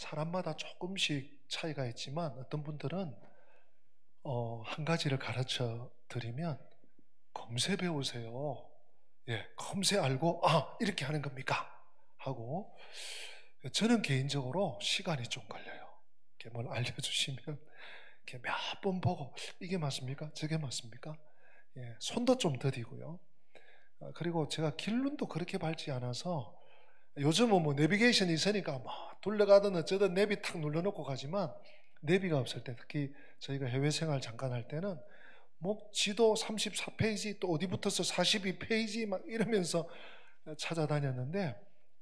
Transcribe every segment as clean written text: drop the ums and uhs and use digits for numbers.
사람마다 조금씩 차이가 있지만 어떤 분들은 한 가지를 가르쳐 드리면 검세 배우세요. 예, 검세 알고 이렇게 하는 겁니까? 하고 저는 개인적으로 시간이 좀 걸려요. 이렇게 뭘 알려주시면 이렇게 몇 번 보고 이게 맞습니까? 저게 맞습니까? 예, 손도 좀 더디고요. 그리고 제가 길눈도 그렇게 밝지 않아서 요즘은 뭐 내비게이션이 있으니까 막 둘러가든 어쩌든 내비 탁 눌러놓고 가지만 내비가 없을 때 특히 저희가 해외 생활 잠깐 할 때는 뭐 지도 34페이지 또 어디 붙어서 42페이지 막 이러면서 찾아다녔는데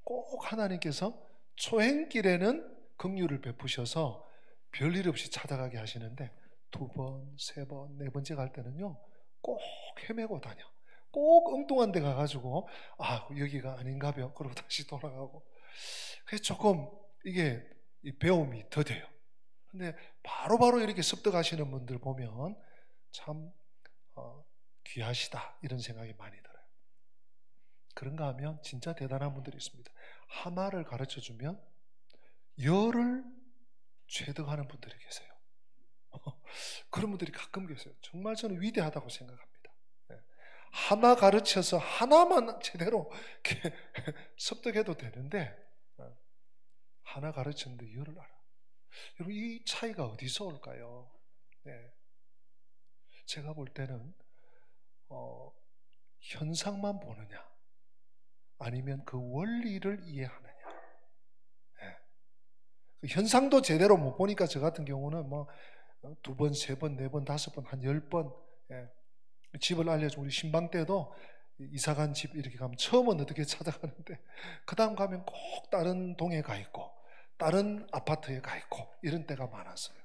꼭 하나님께서 초행길에는 긍휼을 베푸셔서 별일 없이 찾아가게 하시는데 2번, 3번, 4번째 갈 때는요 꼭 헤매고 다녀. 꼭 엉뚱한 데 가가지고 여기가 아닌가벼 그러고 다시 돌아가고. 그래서 조금 이게 배움이 더뎌요. 근데 바로바로 이렇게 습득하시는 분들 보면 참 귀하시다 이런 생각이 많이 들어요. 그런가 하면 진짜 대단한 분들이 있습니다. 하나를 가르쳐주면 열을 체득하는 분들이 계세요. 그런 분들이 가끔 계세요. 정말 저는 위대하다고 생각합니다. 하나 가르쳐서 하나만 제대로 이렇게 습득해도 되는데 하나 가르쳤는데 열을 알아. 여러분 이 차이가 어디서 올까요? 네. 제가 볼 때는 현상만 보느냐 아니면 그 원리를 이해하느냐. 네. 그 현상도 제대로 못 보니까 저 같은 경우는 뭐 2번, 3번, 4번, 5번, 한 10번 집을 알려줘. 우리 신방 때도 이사간 집 이렇게 가면 처음은 어떻게 찾아가는데 그 다음 가면 꼭 다른 동에 가 있고 다른 아파트에 가 있고 이런 때가 많았어요.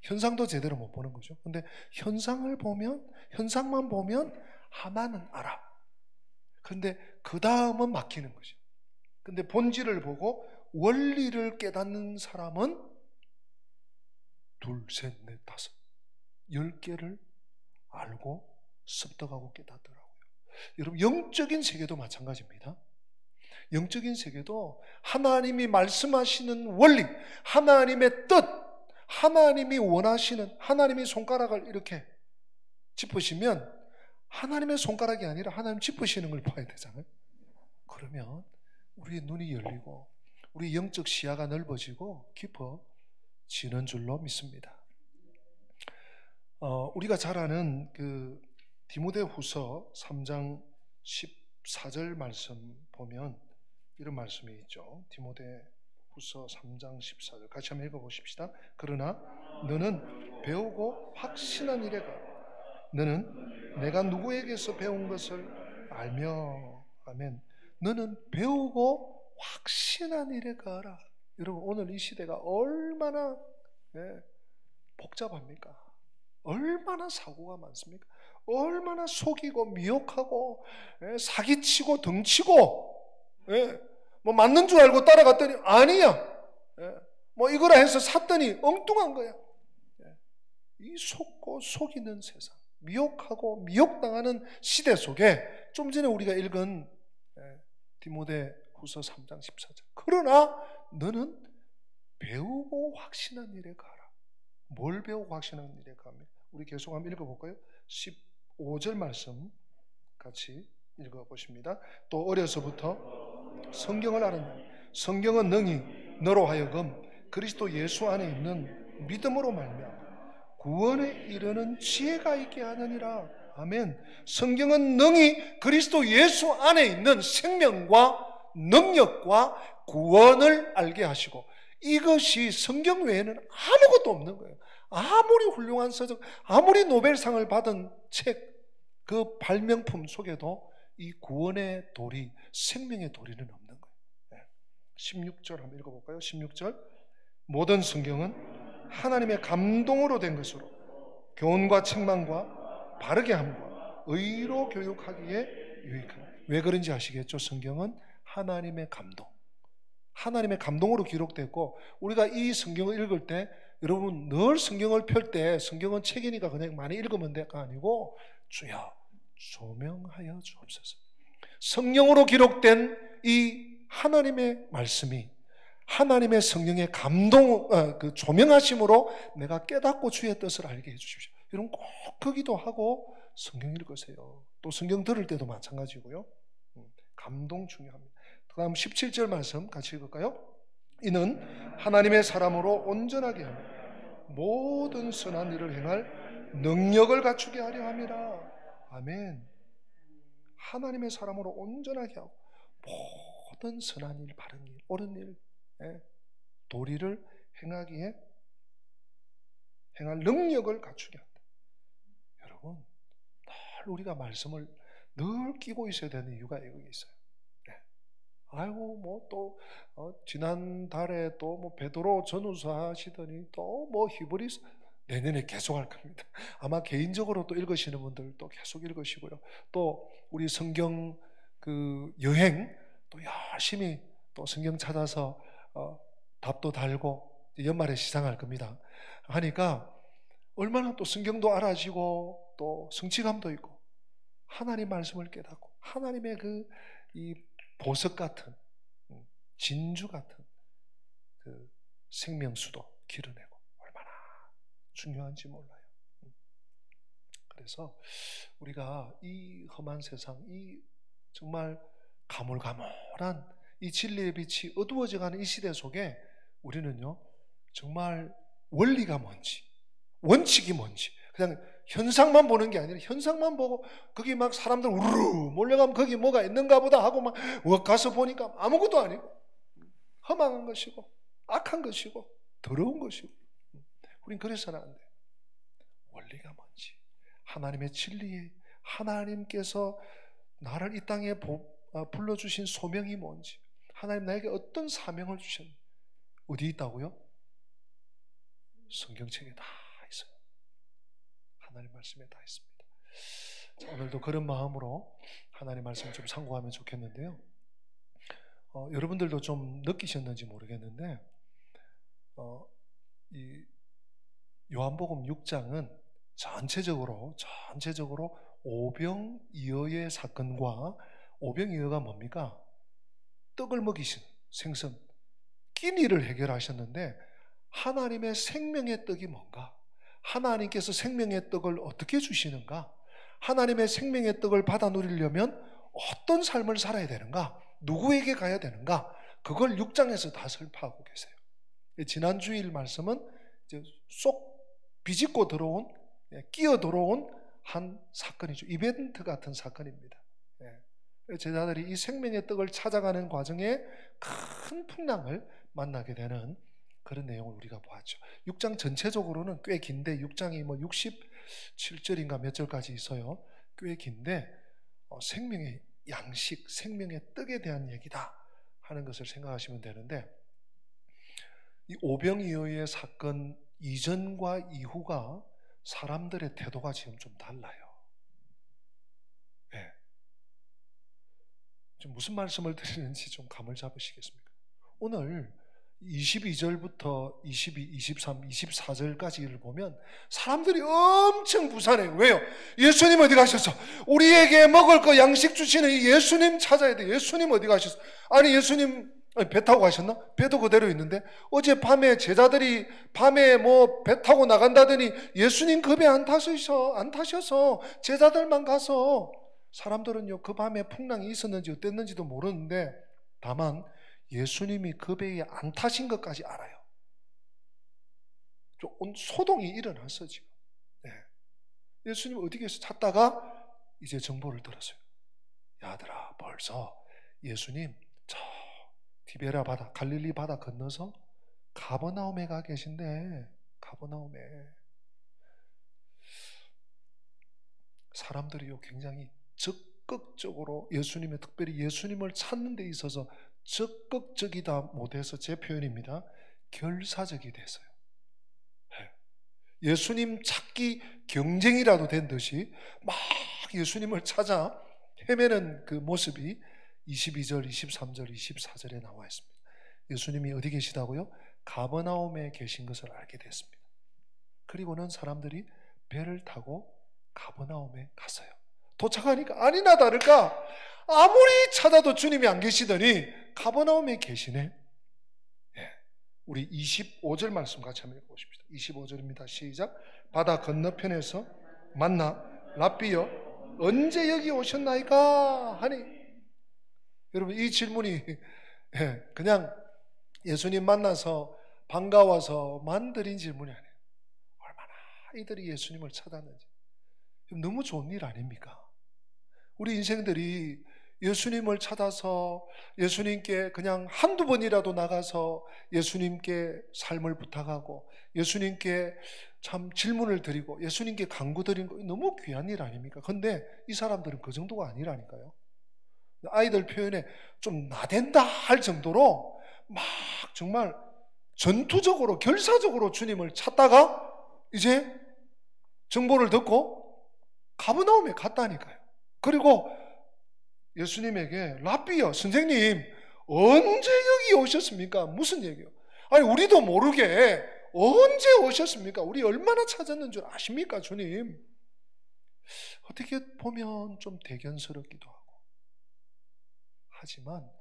현상도 제대로 못 보는 거죠. 근데 현상만 보면 하나는 알아. 근데 그 다음은 막히는 거죠. 근데 본질을 보고 원리를 깨닫는 사람은 2, 3, 4, 5, 10개를 알고 습득하고 깨닫더라고요. 여러분 영적인 세계도 마찬가지입니다. 영적인 세계도 하나님이 말씀하시는 원리, 하나님의 뜻, 하나님이 원하시는 하나님의 손가락을 이렇게 짚으시면 하나님의 손가락이 아니라 하나님 짚으시는 걸 봐야 되잖아요. 그러면 우리의 눈이 열리고 우리 영적 시야가 넓어지고 깊어지는 줄로 믿습니다. 우리가 잘 아는 그 디모데후서 3장 14절 말씀 보면 이런 말씀이 있죠. 디모데후서 3장 14절 같이 한번 읽어보십시다. 그러나 너는 배우고 확신한 일에 가. 너는 내가 누구에게서 배운 것을 알며. 아멘. 너는 배우고 확신한 일에 가라. 여러분 오늘 이 시대가 얼마나 복잡합니까? 얼마나 사고가 많습니까? 얼마나 속이고 미혹하고 사기치고 등치고 뭐 맞는 줄 알고 따라갔더니 아니야. 뭐 이거라 해서 샀더니 엉뚱한 거야. 이 속고 속이는 세상, 미혹하고 미혹당하는 시대 속에 좀 전에 우리가 읽은 디모데후서 3장 14절 그러나 너는 배우고 확신한 일에 가라. 뭘 배우고 확신한 일에 가면 우리 계속 한번 읽어볼까요? 15절 말씀 같이 읽어보십니다. 또 어려서부터 성경을 알았느니 성경은 능히 너로 하여금 그리스도 예수 안에 있는 믿음으로 말미암아 구원에 이르는 지혜가 있게 하느니라. 아멘. 성경은 능히 그리스도 예수 안에 있는 생명과 능력과 구원을 알게 하시고 이것이 성경 외에는 아무것도 없는 거예요. 아무리 훌륭한 서적, 아무리 노벨상을 받은 책, 그 발명품 속에도 이 구원의 도리, 생명의 도리는 없는 거예요. 16절 한번 읽어볼까요? 16절 모든 성경은 하나님의 감동으로 된 것으로 교훈과 책망과 바르게 함과 의로 교육하기에 유익합니다. 왜 그런지 아시겠죠? 성경은 하나님의 감동, 하나님의 감동으로 기록됐고 우리가 이 성경을 읽을 때 여러분 늘 성경을 펼 때 성경은 책이니까 그냥 많이 읽으면 될까 아니고 주여 조명하여 주옵소서. 성령으로 기록된 이 하나님의 말씀이 하나님의 성령의 그 조명하심으로 내가 깨닫고 주의 뜻을 알게 해주십시오. 여러분 꼭 그 기도하고 성경 읽으세요. 또 성경 들을 때도 마찬가지고요. 감동 중요합니다. 그 다음 17절 말씀 같이 읽을까요? 이는 하나님의 사람으로 온전하게 하며 모든 선한 일을 행할 능력을 갖추게 하려 함이라. 아멘. 하나님의 사람으로 온전하게 하고 모든 선한 일, 바른 일, 옳은 일, 도리를 행하기에 행할 능력을 갖추게 한다. 여러분, 늘 우리가 말씀을 늘 끼고 있어야 되는 이유가 여기 있어요. 아이고 뭐 또 지난달에 또 뭐 베드로 전후서 하시더니 또 뭐 히브리서 내년에 계속 할 겁니다. 아마 개인적으로 또 읽으시는 분들 또 계속 읽으시고요. 또 우리 성경 그 여행 또 열심히 또 성경 찾아서 답도 달고 연말에 시상할 겁니다. 하니까 얼마나 또 성경도 알아지고 또 성취감도 있고 하나님 말씀을 깨닫고 하나님의 이 보석 같은 진주 같은 그 생명수도 기르내고 얼마나 중요한지 몰라요. 그래서 우리가 이 험한 세상, 이 정말 가물가물한 이 진리의 빛이 어두워져가는 이 시대 속에 우리는요 정말 원리가 뭔지 원칙이 뭔지 그냥 현상만 보는 게 아니라 현상만 보고 거기 막 사람들 우르르 몰려가면 거기 뭐가 있는가 보다 하고 막 가서 보니까 아무것도 아니고 험한 것이고 악한 것이고 더러운 것이고 우린 그래서는 안 돼요. 원리가 뭔지 하나님의 진리에 하나님께서 나를 이 땅에 불러주신 소명이 뭔지 하나님 나에게 어떤 사명을 주셨는지 어디 있다고요? 성경책에 다 있어요. 하나님 말씀에 다 있습니다. 자, 오늘도 그런 마음으로 하나님 말씀을 좀 상고하면 좋겠는데요. 여러분들도 좀 느끼셨는지 모르겠는데 이 요한복음 6장은 전체적으로 오병이어의 사건과 오병이어가 뭡니까? 떡을 먹이신 생선 끼니를 해결하셨는데 하나님의 생명의 떡이 뭔가? 하나님께서 생명의 떡을 어떻게 주시는가? 하나님의 생명의 떡을 받아 누리려면 어떤 삶을 살아야 되는가? 누구에게 가야 되는가? 그걸 6장에서 다 설파하고 계세요. 지난 주일 말씀은 이제 쏙 비집고 들어온, 끼어 들어온 한 사건이죠. 이벤트 같은 사건입니다. 제자들이 이 생명의 떡을 찾아가는 과정에 큰 풍랑을 만나게 되는 그런 내용을 우리가 보았죠. 6장 전체적으로는 꽤 긴데 6장이 뭐 67절인가 몇 절까지 있어요. 꽤 긴데 생명의 양식, 생명의 떡에 대한 얘기다 하는 것을 생각하시면 되는데 이 오병이어의 사건 이전과 이후가 사람들의 태도가 지금 좀 달라요. 네. 좀 무슨 말씀을 드리는지 좀 감을 잡으시겠습니까? 오늘 22절부터 22, 23, 24절까지를 보면 사람들이 엄청 부산해요. 왜요? 예수님 어디 가셨어? 우리에게 먹을 거 양식 주시는 이 예수님 찾아야 돼. 예수님 어디 가셨어? 아니 예수님 배 타고 가셨나? 배도 그대로 있는데 어젯밤에 제자들이 밤에 뭐 배 타고 나간다더니 예수님 그 배 안 타셔서 제자들만 가서 사람들은요 그 밤에 풍랑이 있었는지 어땠는지도 모르는데 다만 예수님이 그 배에 안 타신 것까지 알아요. 좀 소동이 일어났어 지금. 네. 예수님 어디 계셔? 찾다가 이제 정보를 들었어요. 야들아 벌써 예수님 저 디베라 바다 갈릴리 바다 건너서 가버나움에 가 계신데 가버나움에 사람들이요 굉장히 적극적으로 예수님의 특별히 예수님을 찾는 데 있어서 적극적이다 못해서 제 표현입니다. 결사적이 됐어요. 예수님 찾기 경쟁이라도 된 듯이 막 예수님을 찾아 헤매는 그 모습이 22절, 23절, 24절에 나와 있습니다. 예수님이 어디 계시다고요? 가버나움에 계신 것을 알게 됐습니다. 그리고는 사람들이 배를 타고 가버나움에 갔어요. 도착하니까 아니나 다를까 아무리 찾아도 주님이 안 계시더니 가버나움에 계시네. 예. 우리 25절 말씀 같이 한번 읽어보십시다. 25절입니다. 시작. 바다 건너편에서 만나 랍비여 언제 여기 오셨나이까 하니. 여러분 이 질문이 그냥 예수님 만나서 반가워서만 드린 질문이 아니에요. 얼마나 이들이 예수님을 찾았는지. 너무 좋은 일 아닙니까? 우리 인생들이 예수님을 찾아서 예수님께 그냥 한두 번이라도 나가서 예수님께 삶을 부탁하고 예수님께 참 질문을 드리고 예수님께 간구 드린 거 너무 귀한 일 아닙니까? 근데 이 사람들은 그 정도가 아니라니까요. 아이들 표현에 좀 나댄다 할 정도로 막 정말 전투적으로 결사적으로 주님을 찾다가 이제 정보를 듣고 가버나움에 갔다니까요. 그리고 예수님에게 랍비여 선생님 언제 여기 오셨습니까? 무슨 얘기요? 아니 우리도 모르게 언제 오셨습니까? 우리 얼마나 찾았는 줄 아십니까 주님? 어떻게 보면 좀 대견스럽기도 하고 하지만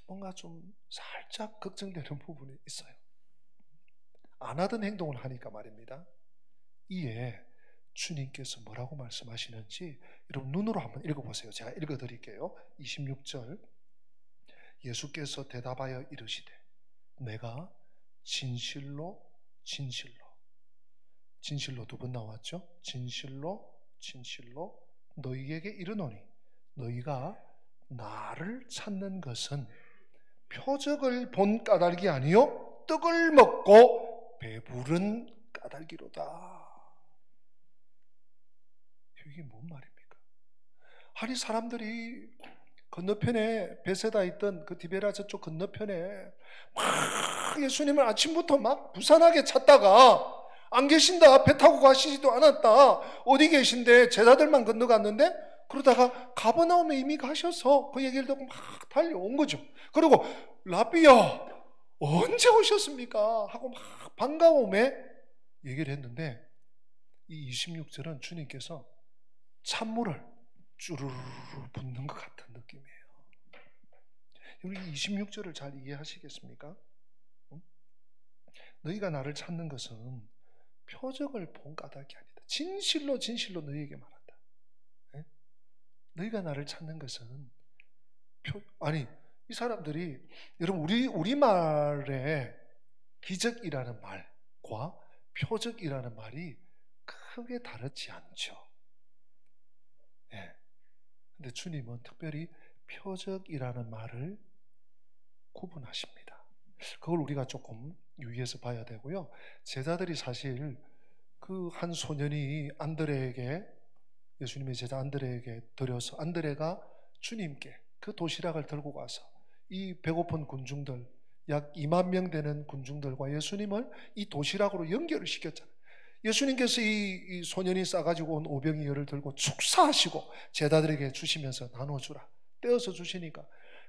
뭔가 좀 살짝 걱정되는 부분이 있어요. 안 하던 행동을 하니까 말입니다. 이에 주님께서 뭐라고 말씀하시는지 여러분 눈으로 한번 읽어보세요. 제가 읽어드릴게요. 26절 예수께서 대답하여 이르시되 내가 진실로 두 번 나왔죠. 진실로 너희에게 이르노니 너희가 나를 찾는 것은 표적을 본 까닭이 아니요 떡을 먹고 배부른 까닭이로다. 이게 뭔 말입니까? 아니 사람들이 건너편에 베세다 있던 그 디베라 저쪽 건너편에 막 예수님을 아침부터 막 부산하게 찾다가 안 계신다, 배 타고 가시지도 않았다, 어디 계신데 제자들만 건너갔는데 그러다가 가버나움에 이미 가셔서 그 얘기를 듣고 막 달려온 거죠. 그리고 랍비여 언제 오셨습니까? 하고 막 반가움에 얘기를 했는데 이 26절은 주님께서 찬물을 쭈르르 붓는 것 같은 느낌이에요. 우리 26절을 잘 이해하시겠습니까? 너희가 나를 찾는 것은 표적을 본 까닭이 아니다. 진실로 너희에게 말한다. 네? 너희가 나를 찾는 것은 이 사람들이 여러분 우리말에 기적이라는 말과 표적이라는 말이 크게 다르지 않죠. 네. 근데 주님은 특별히 표적이라는 말을 구분하십니다. 그걸 우리가 조금 유의해서 봐야 되고요. 제자들이 사실 그 한 소년이 안드레에게 예수님의 제자 안드레에게 드려서 안드레가 주님께 그 도시락을 들고 가서 이 배고픈 군중들 약 2만 명 되는 군중들과 예수님을 이 도시락으로 연결을 시켰잖아요. 예수님께서 이 소년이 싸가지고 온 오병이어를 들고 축사하시고 제자들에게 주시면서 나눠주라 떼어서 주시니까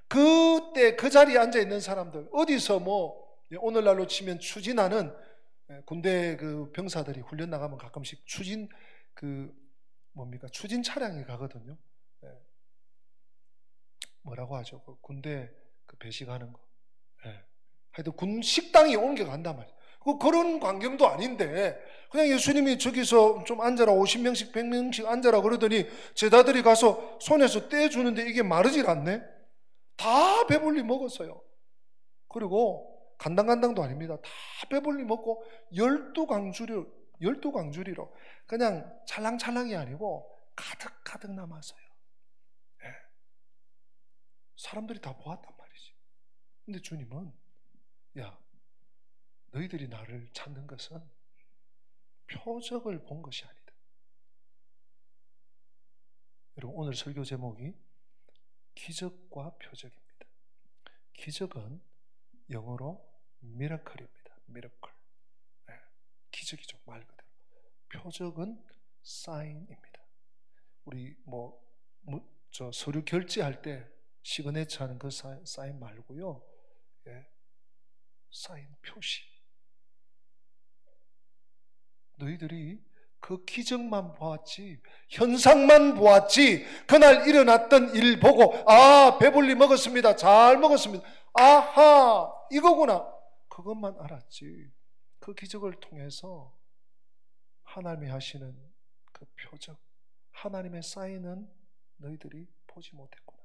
그때 그 자리에 앉아있는 사람들 어디서 오늘날로 치면 추진하는 군대 그 병사들이 훈련 나가면 가끔씩 추진 추진 차량이 가거든요. 뭐라고 하죠? 그 군대 그 배식하는 거. 하여튼 군 식당이 옮겨간단 말이에요. 그런 광경도 아닌데 그냥 예수님이 저기서 좀 앉아라 50명씩 100명씩 앉아라 그러더니 제자들이 가서 손에서 떼주는데 이게 마르질 않네. 다 배불리 먹었어요. 그리고 간당간당도 아닙니다. 다 배불리 먹고 12강주리로 그냥 찰랑찰랑이 아니고 가득가득 남았어요. 사람들이 다 보았단 말이지. 근데 주님은 야 너희들이 나를 찾는 것은 표적을 본 것이 아니다. 여러분 오늘 설교 제목이 기적과 표적입니다. 기적은 영어로 미라클입니다. 미라클. 기적이죠 말 그대로. 표적은 사인입니다. 우리 서류 결제할 때 시그네처 하는 그 사인 말고요. 사인 표시. 너희들이 그 기적만 보았지 현상만 보았지 그날 일어났던 일 보고 배불리 먹었습니다. 잘 먹었습니다. 아하 이거구나. 그것만 알았지 그 기적을 통해서 하나님이 하시는 그 표적, 하나님의 사인은 너희들이 보지 못했구나.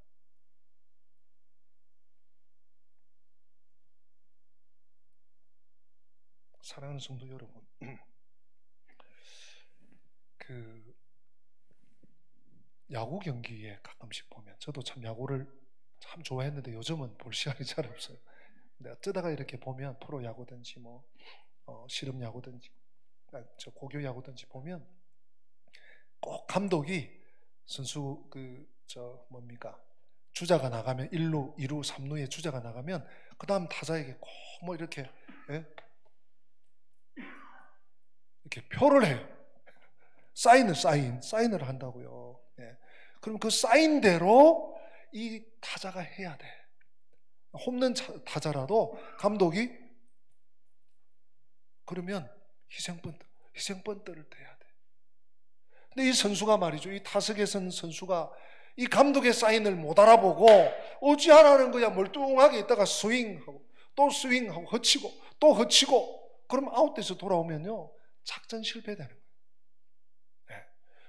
사랑하는 성도 여러분, 그 야구 경기에 가끔씩 보면, 저도 참 야구를 참 좋아했는데 요즘은 볼 시간이 잘 없어요. 근데 어쩌다가 이렇게 보면 프로 야구든지 뭐 실업 야구든지 저 고교 야구든지 보면 꼭 감독이 선수 주자가 나가면 1루, 2루, 3루에 주자가 나가면 그 다음 타자에게 꼭 뭐 이렇게 이렇게 표를 해요. 사인을 한다고요. 예. 그럼 그 사인대로 이 타자가 해야 돼. 홈런 타자라도 감독이 그러면 희생번트를 대야 돼. 근데 이 선수가 말이죠. 이 타석에 선 선수가 이 감독의 사인을 못 알아보고 어찌하라는 거야. 멀뚱하게 있다가 스윙하고 또 스윙하고 허치고 또 허치고 그럼 아웃돼서 돌아오면요. 작전 실패되는 거예요. 네.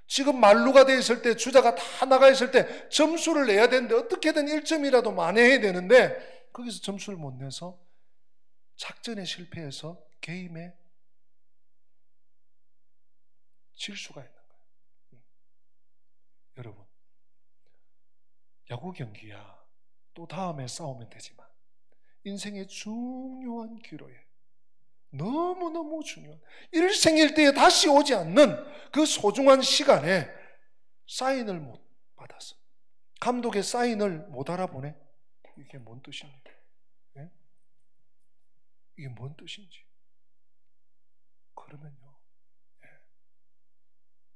지금 만루가 돼 있을 때 주자가 다 나가 있을 때 점수를 내야 되는데 어떻게든 1점이라도 만회해야 되는데 거기서 점수를 못 내서 작전에 실패해서 게임에 질 수가 있는 거예요. 여러분, 야구 경기야 또 다음에 싸우면 되지만 인생의 중요한 기로에 너무너무 중요한 일생일대에 다시 오지 않는 그 소중한 시간에 사인을 못 받아서 감독의 사인을 못 알아보네. 이게 뭔 뜻입니까? 네? 이게 뭔 뜻인지 그러면요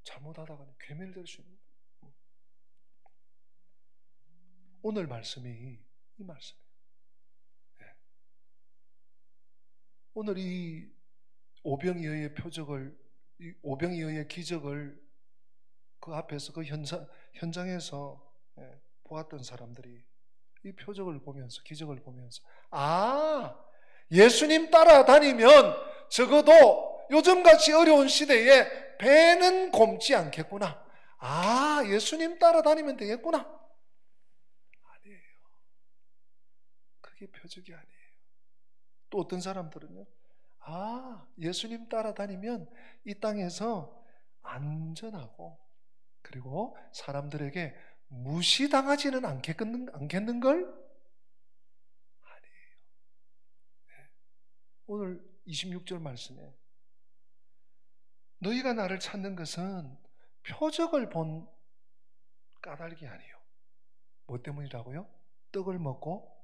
잘못하다가는 괴멸될 수 있는 거예요. 오늘 말씀이 이 말씀이에요. 오늘 이 오병이어의 표적을, 이 오병이어의 기적을 그 앞에서 그 현장에서 보았던 사람들이 이 표적을 보면서 기적을 보면서 예수님 따라다니면 적어도 요즘같이 어려운 시대에 배는 곪지 않겠구나. 예수님 따라다니면 되겠구나. 아니에요. 그게 표적이 아니에요. 또 어떤 사람들은요, 예수님 따라다니면 이 땅에서 안전하고 그리고 사람들에게 무시당하지는 않겠는걸? 아니에요. 네. 오늘 26절 말씀에 너희가 나를 찾는 것은 표적을 본 까닭이 아니에요. 뭐 때문이라고요? 떡을 먹고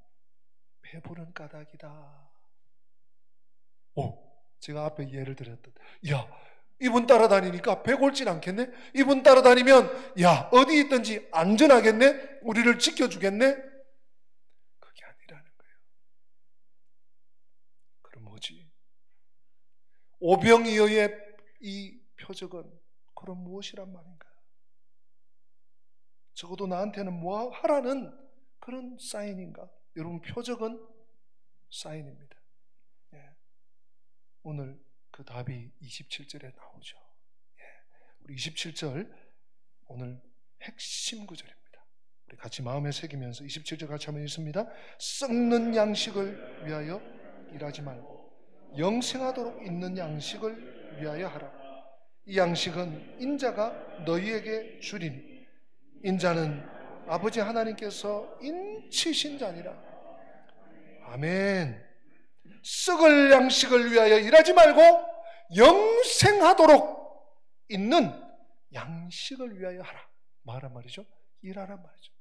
배부른 까닭이다. 제가 앞에 예를 들었던, 이분 따라다니니까 배 골진 않겠네? 이분 따라다니면, 어디 있든지 안전하겠네? 우리를 지켜주겠네? 그게 아니라는 거예요. 그럼 뭐지? 오병이어의 이 표적은 그럼 무엇이란 말인가? 적어도 나한테는 뭐 하라는 그런 사인인가? 여러분, 표적은 사인입니다. 오늘 그 답이 27절에 나오죠. 우리 27절 오늘 핵심 구절입니다. 우리 같이 마음에 새기면서 27절 같이 한번 읽습니다. 썩는 양식을 위하여 일하지 말고 영생하도록 있는 양식을 위하여 하라. 이 양식은 인자가 너희에게 주리니 인자는 아버지 하나님께서 인치신 자니라. 아멘. 썩을 양식을 위하여 일하지 말고 영생하도록 있는 양식을 위하여 하라. 말한 말이죠. 일하란 말이죠.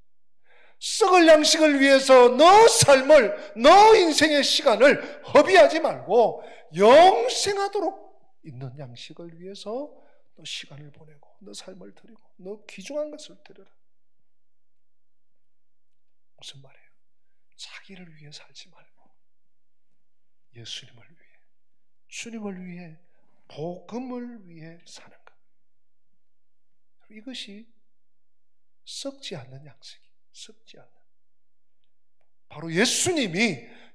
썩을 양식을 위해서 너 삶을, 너 인생의 시간을 허비하지 말고 영생하도록 있는 양식을 위해서 너 시간을 보내고 너 삶을 드리고 너 귀중한 것을 드려라. 무슨 말이에요? 자기를 위해 살지 말고 예수님을 위해, 주님을 위해, 복음을 위해 사는 것. 이것이 썩지 않는 양식이, 썩지 않는. 바로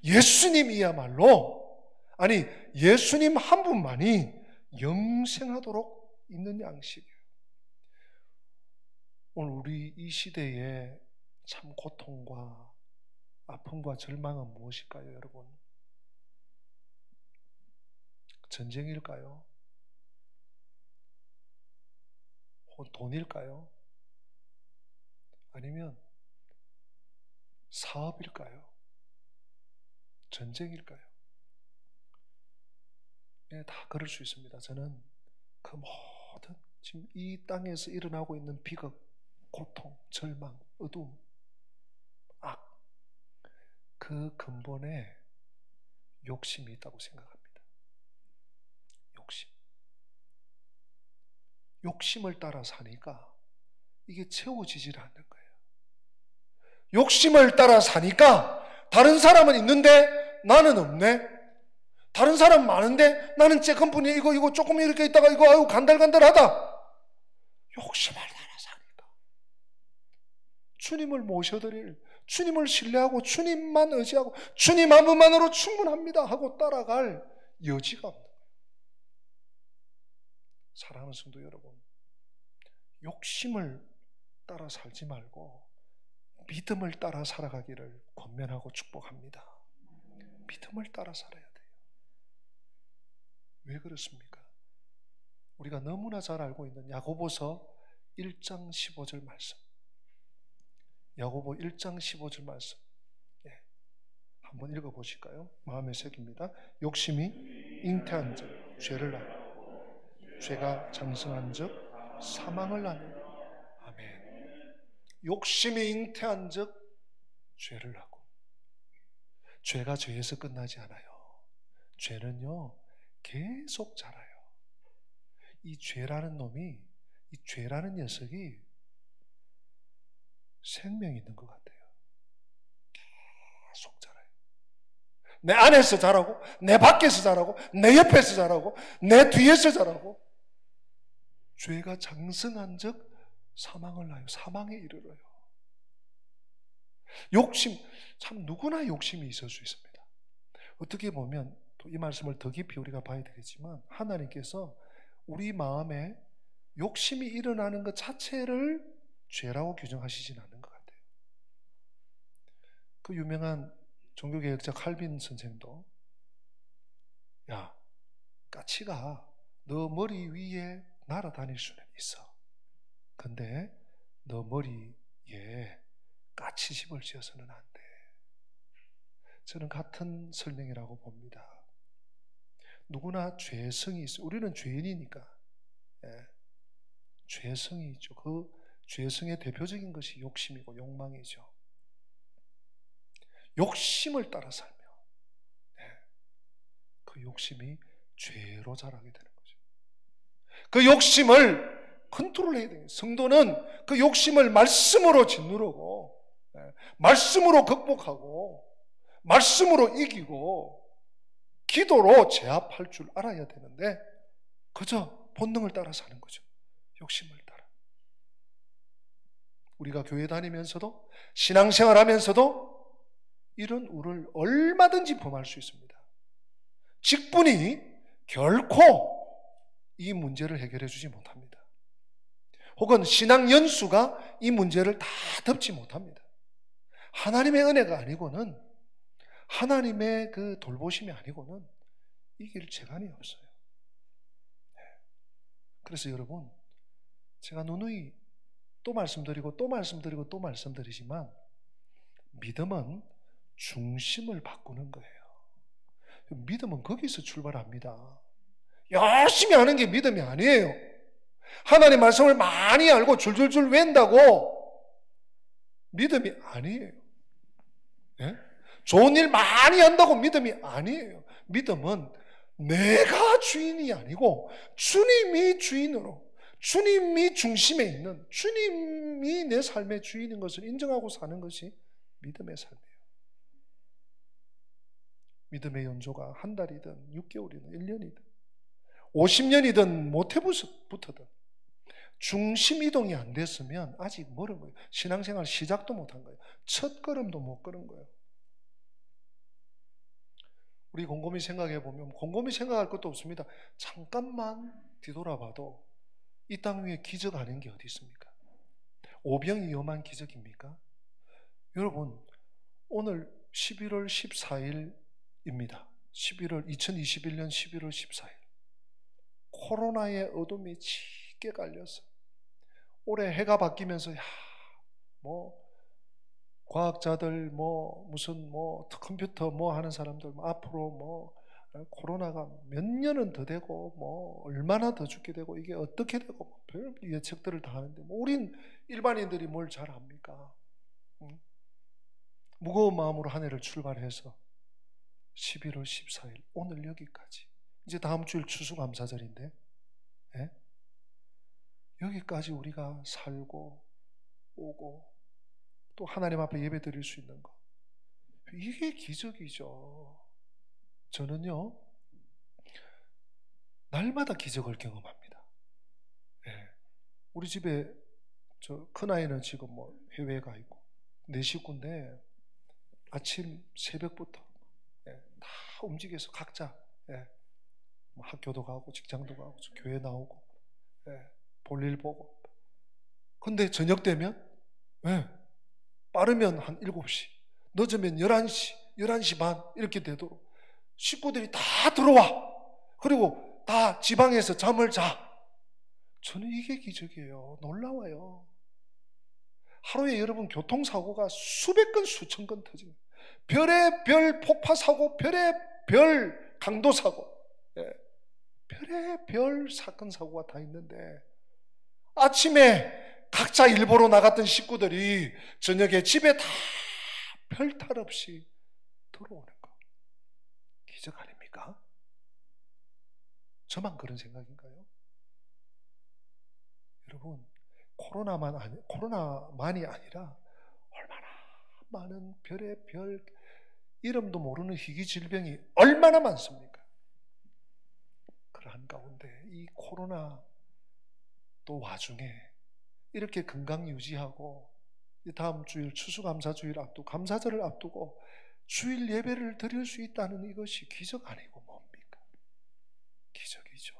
예수님이야말로 아니, 예수님 한 분만이 영생하도록 있는 양식이에요. 오늘 우리 이 시대에 참 고통과 아픔과 절망은 무엇일까요, 여러분? 전쟁일까요? 돈일까요? 아니면 사업일까요? 전쟁일까요? 네, 다 그럴 수 있습니다. 저는 그 모든 지금 이 땅에서 일어나고 있는 비극, 고통, 절망, 어두움, 악, 그 근본에 욕심이 있다고 생각합니다. 욕심. 욕심을 따라 사니까 이게 채워지질 않는 거예요. 욕심을 따라 사니까 다른 사람은 있는데 나는 없네. 다른 사람 많은데 나는 쬐끔뿐이 이거 조금 이렇게 있다가 이거 아유 간달간달하다. 욕심을 따라 사니까 주님을 모셔드릴, 주님을 신뢰하고 주님만 의지하고 주님 한 분만으로 충분합니다 하고 따라갈 여지가 없는 거예요. 사랑하는 성도 여러분, 욕심을 따라 살지 말고 믿음을 따라 살아가기를 권면하고 축복합니다. 믿음을 따라 살아야 돼요. 왜 그렇습니까? 우리가 너무나 잘 알고 있는 야고보서 1장 15절 말씀, 야고보 1장 15절 말씀, 한번 읽어보실까요? 마음에 새깁니다. 욕심이 잉태한 즉 죄를 낳고 죄가 장성한 즉 사망을 낳느니라. 아멘. 욕심이 잉태한 즉 죄를 낳고, 죄가 죄에서 끝나지 않아요. 죄는요 계속 자라요. 이 죄라는 놈이, 이 죄라는 녀석이 생명이 있는 것 같아요. 계속 자라요. 내 안에서 자라고, 내 밖에서 자라고, 내 옆에서 자라고, 내 뒤에서 자라고. 죄가 장성한 즉 사망을 낳아요. 사망에 이르러요. 욕심, 참 누구나 욕심이 있을 수 있습니다. 어떻게 보면 또 이 말씀을 더 깊이 우리가 봐야 되겠지만 하나님께서 우리 마음에 욕심이 일어나는 것 자체를 죄라고 규정하시진 않는 것 같아요. 그 유명한 종교개혁자 칼빈 선생도 야, 까치가 너 머리 위에 날아다닐 수는 있어. 근데 너 머리에 까치집을 지어서는 안 돼. 저는 같은 설명이라고 봅니다. 누구나 죄성이 있어요. 우리는 죄인이니까. 죄성이 있죠. 그 죄성의 대표적인 것이 욕심이고 욕망이죠. 욕심을 따라 살며 그 욕심이 죄로 자라게 되는 거죠. 그 욕심을 컨트롤해야 돼요. 성도는 그 욕심을 말씀으로 짓누르고 말씀으로 극복하고 말씀으로 이기고 기도로 제압할 줄 알아야 되는데 그저 본능을 따라 사는 거죠. 욕심을 따라. 우리가 교회 다니면서도 신앙생활하면서도 이런 우를 얼마든지 범할 수 있습니다. 직분이 결코 이 문제를 해결해 주지 못합니다. 혹은 신앙 연수가 이 문제를 다 덮지 못합니다. 하나님의 은혜가 아니고는, 하나님의 그 돌보심이 아니고는 이길 재간이 없어요. 그래서 여러분, 제가 누누이 또 말씀드리고 또 말씀드리고 또 말씀드리지만 믿음은 중심을 바꾸는 거예요. 믿음은 거기서 출발합니다. 열심히 하는 게 믿음이 아니에요. 하나님 말씀을 많이 알고 줄줄줄 외운다고 믿음이 아니에요. 좋은 일 많이 한다고 믿음이 아니에요. 믿음은 내가 주인이 아니고 주님이 주인으로, 주님이 중심에 있는, 주님이 내 삶의 주인인 것을 인정하고 사는 것이 믿음의 삶이에요. 믿음의 연조가 한 달이든 6개월이든 1년이든 50년이든 모태부터든 중심 이동이 안 됐으면 아직 멀은 거예요. 신앙생활 시작도 못한 거예요. 첫 걸음도 못 걸은 거예요. 우리 곰곰이 생각해 보면 곰곰이 생각할 것도 없습니다. 잠깐만 뒤돌아봐도 이 땅 위에 기적 아닌 게 어디 있습니까? 오병이 엄한 기적입니까? 여러분, 오늘 11월 14일입니다. 2021년 11월 14일. 코로나의 어둠이 짙게 깔려서 올해 해가 바뀌면서 과학자들 무슨 컴퓨터 하는 사람들 앞으로 코로나가 몇 년은 더 되고 얼마나 더 죽게 되고 이게 어떻게 되고 별 예측들을 다 하는데 우린 일반인들이 뭘 잘 압니까? 무거운 마음으로 한 해를 출발해서 11월 14일 오늘 여기까지, 이제 다음 주일 추수감사절인데 여기까지 우리가 살고 오고 또 하나님 앞에 예배 드릴 수 있는 거, 이게 기적이죠. 저는요 날마다 기적을 경험합니다. 우리 집에 저 큰아이는 지금 해외에 가 있고 내 식구인데 아침 새벽부터 다 움직여서 각자 학교도 가고 직장도 가고 교회 나오고 볼일 보고, 근데 저녁 되면 빠르면 한 7시, 늦으면 11시 반 이렇게 되도록 식구들이 다 들어와. 그리고 다 지방에서 잠을 자. 저는 이게 기적이에요. 놀라워요. 하루에 여러분 교통사고가 수백 건 수천 건 터집니다. 별의 별 폭파사고, 별의 별 강도사고, 별의 별 사건 사고가 다 있는데 아침에 각자 일 보러 나갔던 식구들이 저녁에 집에 다 별 탈 없이 들어오는 거, 기적 아닙니까? 저만 그런 생각인가요? 여러분, 코로나만이 아니라 얼마나 많은 별의 별, 이름도 모르는 희귀 질병이 얼마나 많습니까? 그러한 가운데 이 코로나 또 와중에 이렇게 건강 유지하고 다음 주일 추수감사주일 앞두고 감사절을 앞두고 주일 예배를 드릴 수 있다는 이것이 기적 아니고 뭡니까? 기적이죠.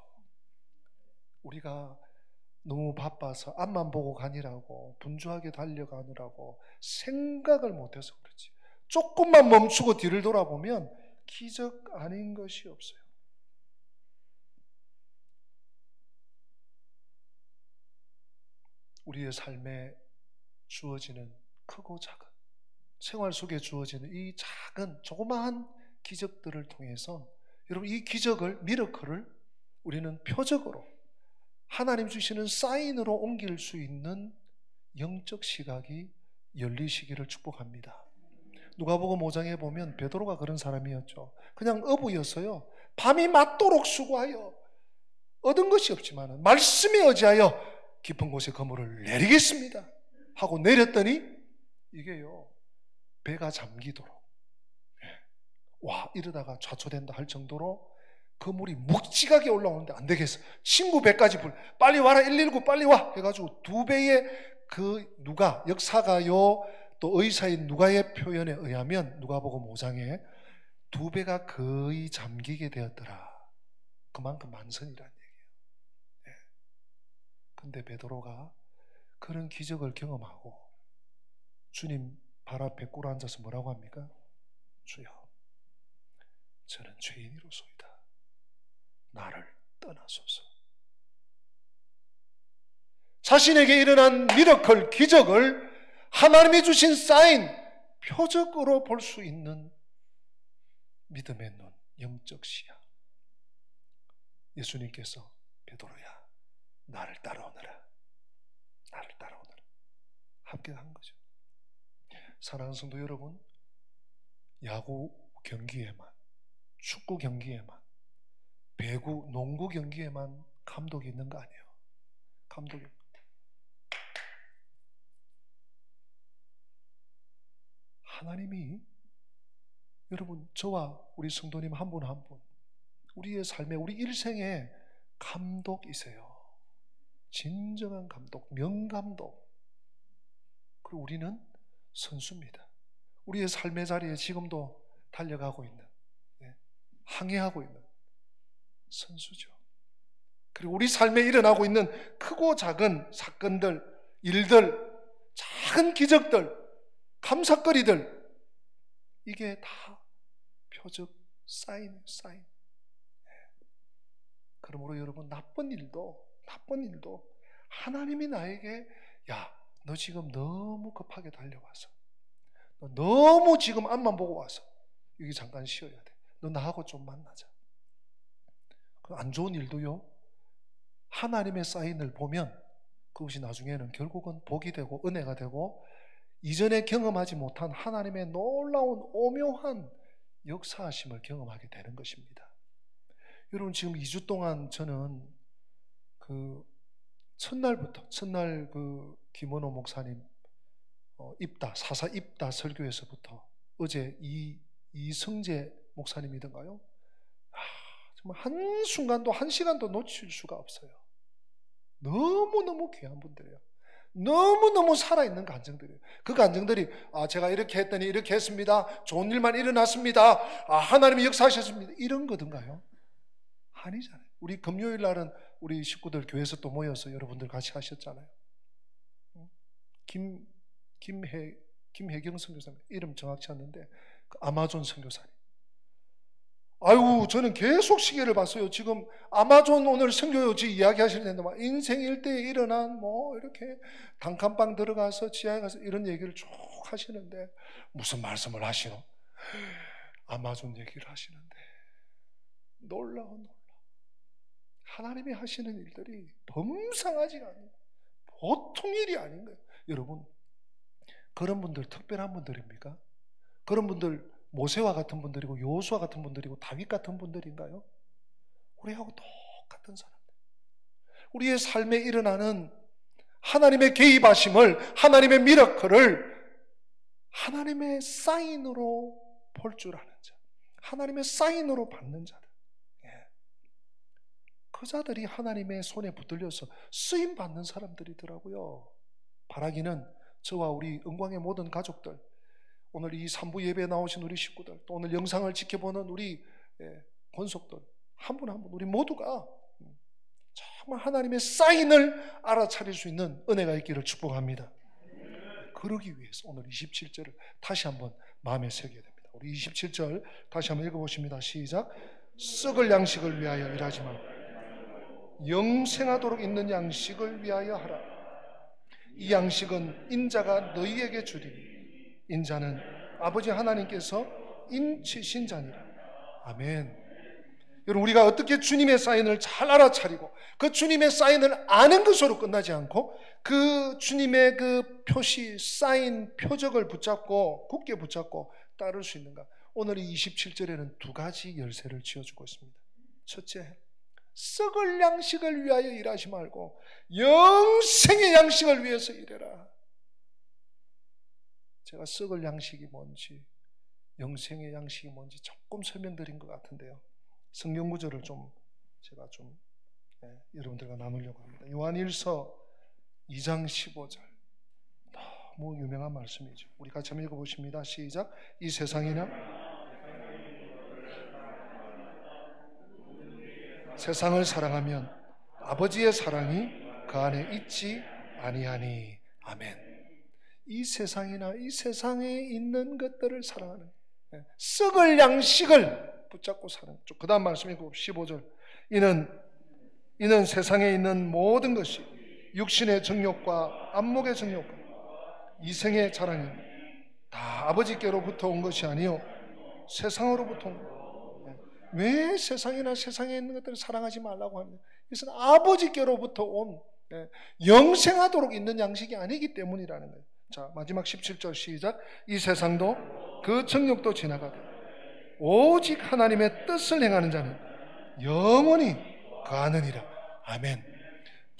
우리가 너무 바빠서 앞만 보고 가니라고 분주하게 달려가느라고 생각을 못해서 그렇지, 조금만 멈추고 뒤를 돌아보면 기적 아닌 것이 없어요. 우리의 삶에 주어지는 크고 작은, 생활 속에 주어지는 이 작은 조그마한 기적들을 통해서 여러분 이 기적을, 미러클을 우리는 표적으로 하나님 주시는 사인으로 옮길 수 있는 영적 시각이 열리시기를 축복합니다. 누가복음 5장에 보면 베드로가 그런 사람이었죠. 그냥 어부였어요. 밤이 맞도록 수고하여 얻은 것이 없지만 말씀에 의지하여 깊은 곳에 그물을 내리겠습니다 하고 내렸더니 이게요 배가 잠기도록, 와 이러다가 좌초된다 할 정도로 그물이 묵직하게 올라오는데 안 되겠어, 친구 배까지 빨리 와라 119 빨리 와 해가지고 2배의 그 누가, 역사가요 또 의사인 누가의 표현에 의하면 누가복음 5장에 2배가 거의 잠기게 되었더라. 그만큼 만선이라는 얘기예요. 근데 베드로가 그런 기적을 경험하고 주님 발 앞에 꿇어 앉아서 뭐라고 합니까? 주여, 저는 죄인이로소이다. 나를 떠나소서. 자신에게 일어난 미러클, 기적을 하나님이 주신 사인, 표적으로 볼 수 있는 믿음의 눈, 영적 시야. 예수님께서 베드로야, 나를 따라오너라, 나를 따라오너라 함께 한 거죠. 사랑하는 성도 여러분, 야구 경기에만, 축구 경기에만, 배구, 농구 경기에만 감독이 있는 거 아니에요. 감독이 하나님이 여러분 저와 우리 성도님 한 분 한 분 우리의 삶에, 우리 일생에 감독이세요. 진정한 감독, 명감독. 그리고 우리는 선수입니다. 우리의 삶의 자리에 지금도 달려가고 있는 항해하고 있는 선수죠. 그리고 우리 삶에 일어나고 있는 크고 작은 사건들, 일들, 작은 기적들, 감사거리들, 이게 다 표적, 사인. 그러므로 여러분, 나쁜 일도 하나님이 나에게, 야, 너 지금 너무 급하게 달려와서, 너 너무 지금 앞만 보고 와서 여기 잠깐 쉬어야 돼. 너 나하고 좀 만나자. 안 좋은 일도요, 하나님의 사인을 보면 그것이 나중에는 결국은 복이 되고 은혜가 되고 이전에 경험하지 못한 하나님의 놀라운 오묘한 역사하심을 경험하게 되는 것입니다. 여러분, 지금 2주 동안 저는 그 첫날 그 김원호 목사님 사사 입다 설교에서부터 어제 이성재 목사님이던가요? 정말 한순간도, 한 시간도 놓칠 수가 없어요. 너무너무 귀한 분들이에요. 너무너무 살아있는 간증들이에요. 그 간증들이, 제가 이렇게 했더니 이렇게 했습니다. 좋은 일만 일어났습니다. 하나님이 역사하셨습니다. 이런 거든가요? 아니잖아요. 우리 금요일 날은 우리 식구들 교회에서 또 모여서 여러분들 같이 하셨잖아요. 김혜경 선교사님, 이름 정확치 않는데 그 아마존 선교사님. 아유, 저는 계속 시계를 봤어요. 지금 아마존 오늘 선교지 이야기 하실 텐데 막 인생 일대에 일어난 이렇게 단칸방 들어가서 지하에 가서 이런 얘기를 쭉 하시는데 무슨 말씀을 하시노? 아마존 얘기를 하시는데 놀라워. 하나님이 하시는 일들이 범상하지가 않아요. 보통 일이 아닌 거예요. 여러분, 그런 분들 특별한 분들입니까? 그런 분들 모세와 같은 분들이고 여호수아 같은 분들이고 다윗 같은 분들인가요? 우리하고 똑같은 사람들. 우리의 삶에 일어나는 하나님의 개입하심을, 하나님의 미라클을 하나님의 사인으로 볼 줄 아는 자, 하나님의 사인으로 받는 자들, 그 자들이 하나님의 손에 붙들려서 쓰임 받는 사람들이더라고요. 바라기는 저와 우리 은광의 모든 가족들, 오늘 이 3부 예배에 나오신 우리 식구들, 또 오늘 영상을 지켜보는 우리 권속들, 한 분 한 분 우리 모두가 정말 하나님의 사인을 알아차릴 수 있는 은혜가 있기를 축복합니다. 그러기 위해서 오늘 27절을 다시 한번 마음에 새겨야 됩니다. 우리 27절 다시 한번 읽어보십니다. 시작. 썩을 양식을 위하여 일하지 말고 영생하도록 있는 양식을 위하여 하라. 이 양식은 인자가 너희에게 주리니 인자는 아버지 하나님께서 인치신 자니라. 아멘. 여러분, 우리가 어떻게 주님의 사인을 잘 알아차리고 그 주님의 사인을 아는 것으로 끝나지 않고 그 주님의 그 표시, 사인, 표적을 붙잡고 굳게 붙잡고 따를 수 있는가? 오늘 이 27절에는 두 가지 열쇠를 쥐어주고 있습니다. 첫째, 썩을 양식을 위하여 일하지 말고 영생의 양식을 위해서 일해라. 제가 썩을 양식이 뭔지, 영생의 양식이 뭔지 조금 설명드린 것 같은데요. 성경 구절을 제가 여러분들과 나누려고 합니다. 요한일서 2장 15절, 너무 유명한 말씀이죠. 우리 같이 한번 읽어보십니다. 시작. 이 세상이나 세상을 사랑하면 아버지의 사랑이 그 안에 있지 아니하니. 아멘. 이 세상이나 이 세상에 있는 것들을 사랑하는, 썩을 양식을 붙잡고 사는. 그 다음 말씀이고 15절. 이는 세상에 있는 모든 것이 육신의 정욕과 안목의 정욕과 이생의 자랑이 다 아버지께로부터 온 것이 아니요 세상으로부터 온 것. 왜 세상이나 세상에 있는 것들을 사랑하지 말라고 합니다? 이것은 아버지께로부터 온 영생하도록 있는 양식이 아니기 때문이라는 거예요. 자, 마지막 17절 시작. 이 세상도 그 정욕도 지나가되 오직 하나님의 뜻을 행하는 자는 영원히 거하느니라. 아멘.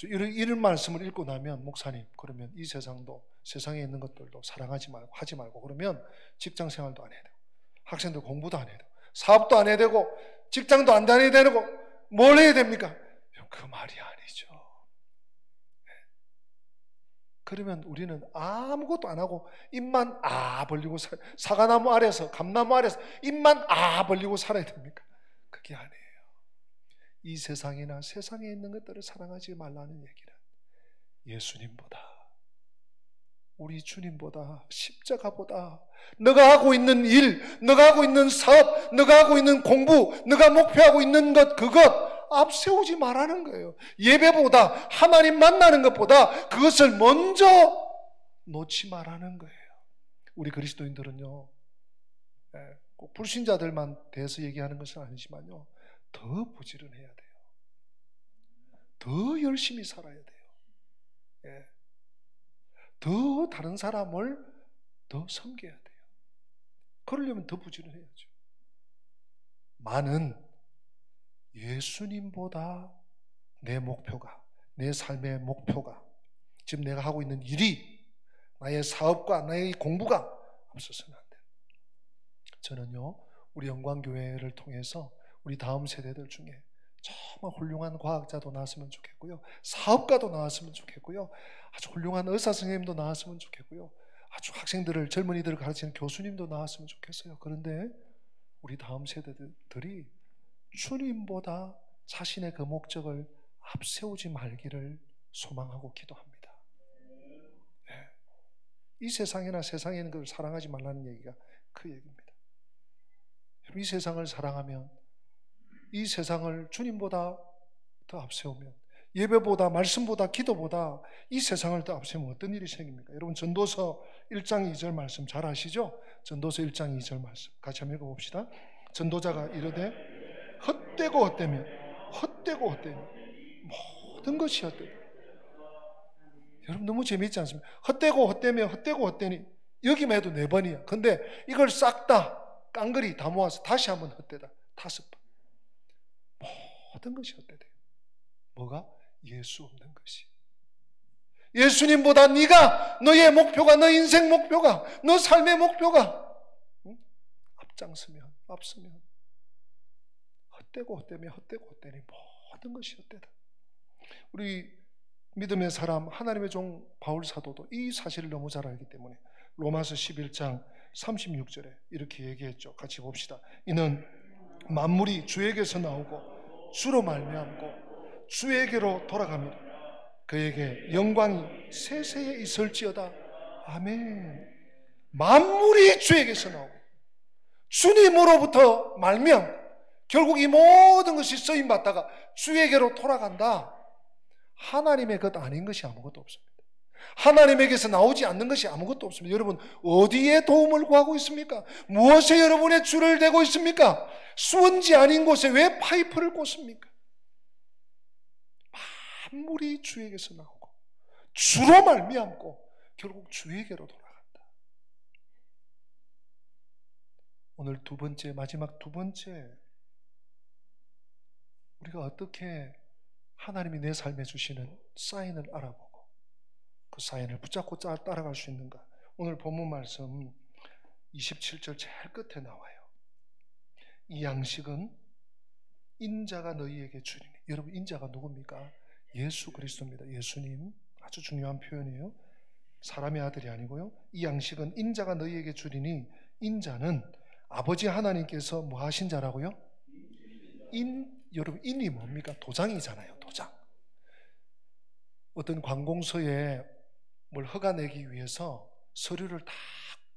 이런 말씀을 읽고 나면, 목사님, 그러면 이 세상도, 세상에 있는 것들도 사랑하지 말고 하지 말고 그러면 직장 생활도 안 해야 되고 학생들 공부도 안 해야 되고 사업도 안 해야 되고 직장도 안 다녀야 되고 뭘 해야 됩니까? 그 말이 아니죠. 그러면 우리는 아무것도 안 하고 입만 벌리고 사과나무 아래서, 감나무 아래서 입만 벌리고 살아야 됩니까? 그게 아니에요. 이 세상이나 세상에 있는 것들을 사랑하지 말라는 얘기는 예수님보다, 우리 주님보다, 십자가보다, 너가 하고 있는 일, 너가 하고 있는 사업, 너가 하고 있는 공부, 너가 목표하고 있는 것, 그것 앞세우지 말라는 거예요. 예배보다, 하나님 만나는 것보다 그것을 먼저 놓지 말라는 거예요. 우리 그리스도인들은요, 꼭 불신자들만 대해서 얘기하는 것은 아니지만요, 더 부지런해야 돼요. 더 열심히 살아야 돼요. 더 다른 사람을 더 섬겨야 돼요. 그러려면 더 부지런해야죠. 많은 예수님보다 내 목표가, 내 삶의 목표가, 지금 내가 하고 있는 일이, 나의 사업과 나의 공부가 앞서서는 안 돼요. 저는요, 우리 영광교회를 통해서 우리 다음 세대들 중에 정말 훌륭한 과학자도 나왔으면 좋겠고요, 사업가도 나왔으면 좋겠고요, 아주 훌륭한 의사 선생님도 나왔으면 좋겠고요, 아주 학생들을, 젊은이들을 가르치는 교수님도 나왔으면 좋겠어요. 그런데 우리 다음 세대들이 주님보다 자신의 그 목적을 앞세우지 말기를 소망하고 기도합니다. 이 세상이나 세상에 있는 것을 사랑하지 말라는 얘기가 그 얘기입니다. 이 세상을 사랑하면, 이 세상을 주님보다 더 앞세우면, 예배보다, 말씀보다, 기도보다 이 세상을 더 앞세우면 어떤 일이 생깁니까? 여러분, 전도서 1장 2절 말씀 잘 아시죠? 전도서 1장 2절 말씀 같이 한번 읽어봅시다. 전도자가 이르되 헛되고 헛되며 헛되고 헛되며 모든 것이 헛되다. 여러분, 너무 재미있지 않습니까? 헛되고 헛되며 헛되고 헛되니, 여기만 해도 4번이야. 근데 이걸 싹 다 깡그리 다 모아서 다시 한번 헛되다 5번. 모든 것이 헛되대요. 뭐가? 예수 없는 것이. 예수님보다 네가, 너의 목표가, 너 인생 목표가, 너 삶의 목표가 앞서면 헛되고 헛되며 헛되고 헛되니 모든 것이 헛되다. 우리 믿음의 사람, 하나님의 종 바울 사도도 이 사실을 너무 잘 알기 때문에 로마서 11장 36절에 이렇게 얘기했죠. 같이 봅시다. 이는 만물이 주에게서 나오고 주로 말미암고 주에게로 돌아갑니다. 그에게 영광이 세세에 있을지어다. 아멘. 만물이 주에게서 나오고 주님으로부터 말미암고 결국 이 모든 것이 쓰임받다가 주에게로 돌아간다. 하나님의 것 아닌 것이 아무것도 없습니다. 하나님에게서 나오지 않는 것이 아무것도 없습니다. 여러분, 어디에 도움을 구하고 있습니까? 무엇에 여러분의 줄을 대고 있습니까? 수원지 아닌 곳에 왜 파이프를 꽂습니까? 만물이 주에게서 나오고 주로 말미암고 결국 주에게로 돌아간다. 오늘 마지막 두 번째, 우리가 어떻게 하나님이 내 삶에 주시는 사인을 알아보고 그 사인을 붙잡고 따라갈 수 있는가? 오늘 본문 말씀 27절 제일 끝에 나와요. 이 양식은 인자가 너희에게 주리니. 여러분, 인자가 누굽니까? 예수 그리스도입니다. 예수님. 아주 중요한 표현이에요. 사람의 아들이 아니고요. 이 양식은 인자가 너희에게 주리니, 인자는 아버지 하나님께서 뭐 하신 자라고요? 여러분, 인이 뭡니까? 도장이잖아요. 도장. 어떤 관공서에 뭘 허가내기 위해서 서류를 다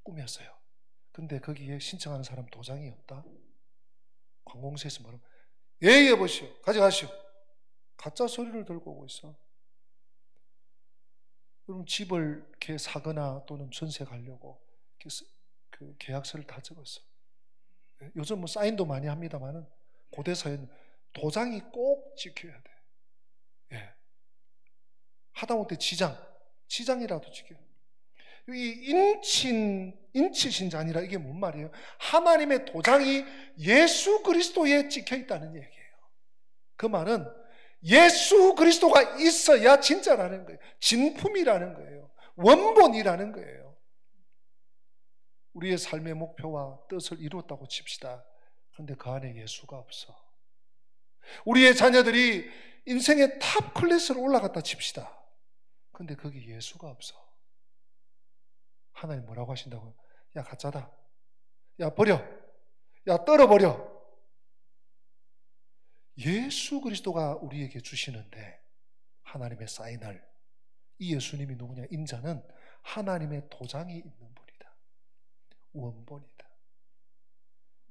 꾸몄어요. 근데 거기에 신청하는 사람 도장이 없다? 관공서에서 뭐라고? 예, 여보시오. 가져가시오. 가짜 서류를 들고 오고 있어. 그럼 집을 이렇게 사거나 또는 전세 가려고 그 계약서를 다 적었어. 요즘 뭐 사인도 많이 합니다만은 고대 사회는 도장이 꼭 지켜야 돼. 예. 하다못해 지장이라도 지켜야 돼. 이 인치신자 아니라 이게 뭔 말이에요? 하나님의 도장이 예수 그리스도에 찍혀 있다는 얘기예요. 그 말은 예수 그리스도가 있어야 진짜라는 거예요. 진품이라는 거예요. 원본이라는 거예요. 우리의 삶의 목표와 뜻을 이루었다고 칩시다. 그런데 그 안에 예수가 없어. 우리의 자녀들이 인생의 탑 클래스로 올라갔다 칩시다. 그런데 거기 예수가 없어. 하나님 뭐라고 하신다고요? 야, 가짜다. 야, 버려. 야, 떨어버려. 예수 그리스도가 우리에게 주시는데 하나님의 사인을, 이 예수님이 누구냐? 인자는 하나님의 도장이 있는 분이다. 원본이다.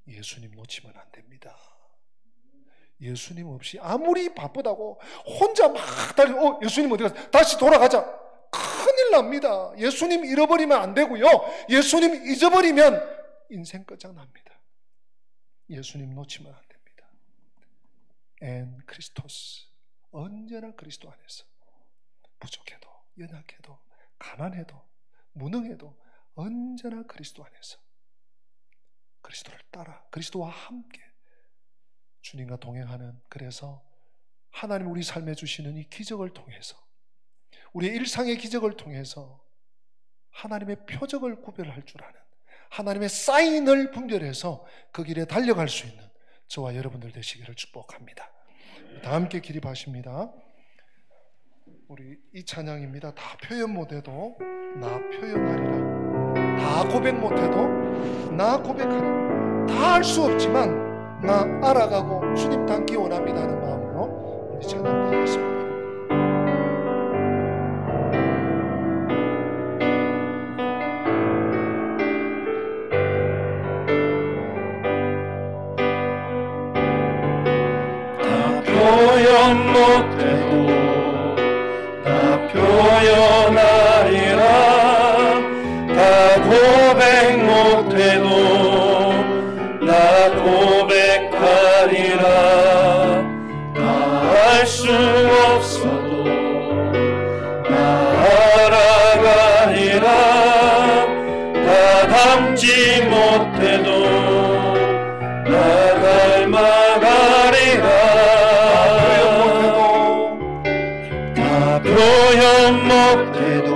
예수님 놓치면 안 됩니다. 예수님 없이 아무리 바쁘다고 혼자 막 달려, 예수님 어디 갔어? 다시 돌아가자. 큰일 납니다. 예수님 잃어버리면 안 되고요. 예수님 잊어버리면 인생 끝장납니다. 예수님 놓치면 안 됩니다. 엔 크리스토스, 언제나 그리스도 안에서 부족해도 연약해도 가난해도 무능해도 언제나 그리스도 안에서 그리스도를 따라 그리스도와 함께 주님과 동행하는, 그래서 하나님 우리 삶에 주시는 이 기적을 통해서, 우리의 일상의 기적을 통해서 하나님의 표적을 구별할 줄 아는, 하나님의 사인을 분별해서 그 길에 달려갈 수 있는 저와 여러분들 되시기를 축복합니다. 다 함께 기립하십니다. 우리 이 찬양입니다. 다 표현 못해도 나 표현하리라. 다 고백 못해도 나 고백하리라. 다 할 수 없지만 나 알아가고 주님 닮기 원합니다 하는 마음으로 우리 찬양 드리겠습니다. 다 표현 못해도 다 표현하리라. 다 고백 못해도 나 고백하리라. 다 할 수 없어도 나 알아가리라. 다 닮지 못해도 나 닮아가리라. 다 표현 못해도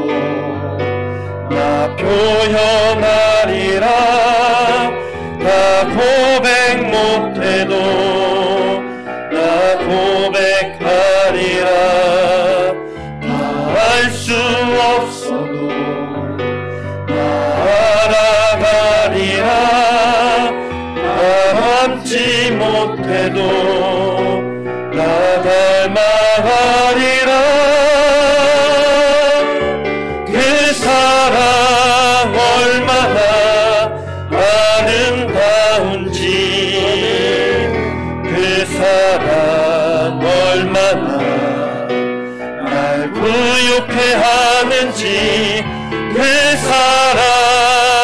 나 표현하리라. 다 고백 못해도 나 고백하리라. 다 할 수 없어도 나 알아가리라. 다 닮지 못해도 나 닮아가리라. 그 사랑 얼마나 아름다운지, 그 사랑 얼마나 날 부욕해 하는지, 그 사랑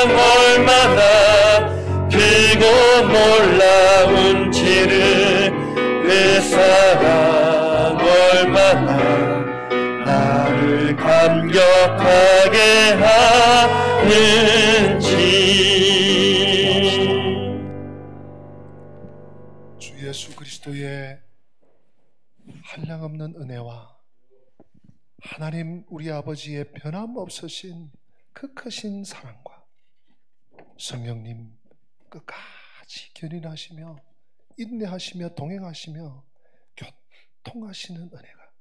얼마나 크고 놀라운지를, 그 사랑 얼마나 나를 감격하게 하는지. 주 예수 그리스도의 한량없는 은혜와 하나님 우리 아버지의 변함없으신 그 크신 사랑과 성령님 끝까지 견인하시며 인내하시며 동행하시며 교통하시는 은혜가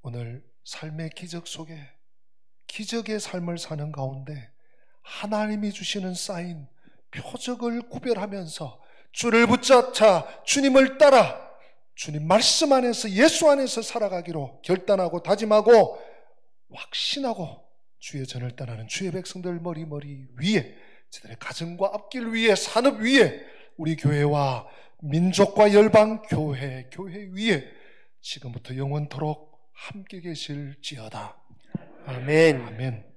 오늘 삶의 기적 속에 기적의 삶을 사는 가운데 하나님이 주시는 사인, 표적을 구별하면서 주를 붙잡자 주님을 따라 주님 말씀 안에서 예수 안에서 살아가기로 결단하고 다짐하고 확신하고 주의 전을 떠나는 주의 백성들 머리 위에, 저들의 가정과 앞길 위에, 산업 위에, 우리 교회와 민족과 열방 교회 위에 지금부터 영원토록 함께 계실지어다. 아멘. 아멘.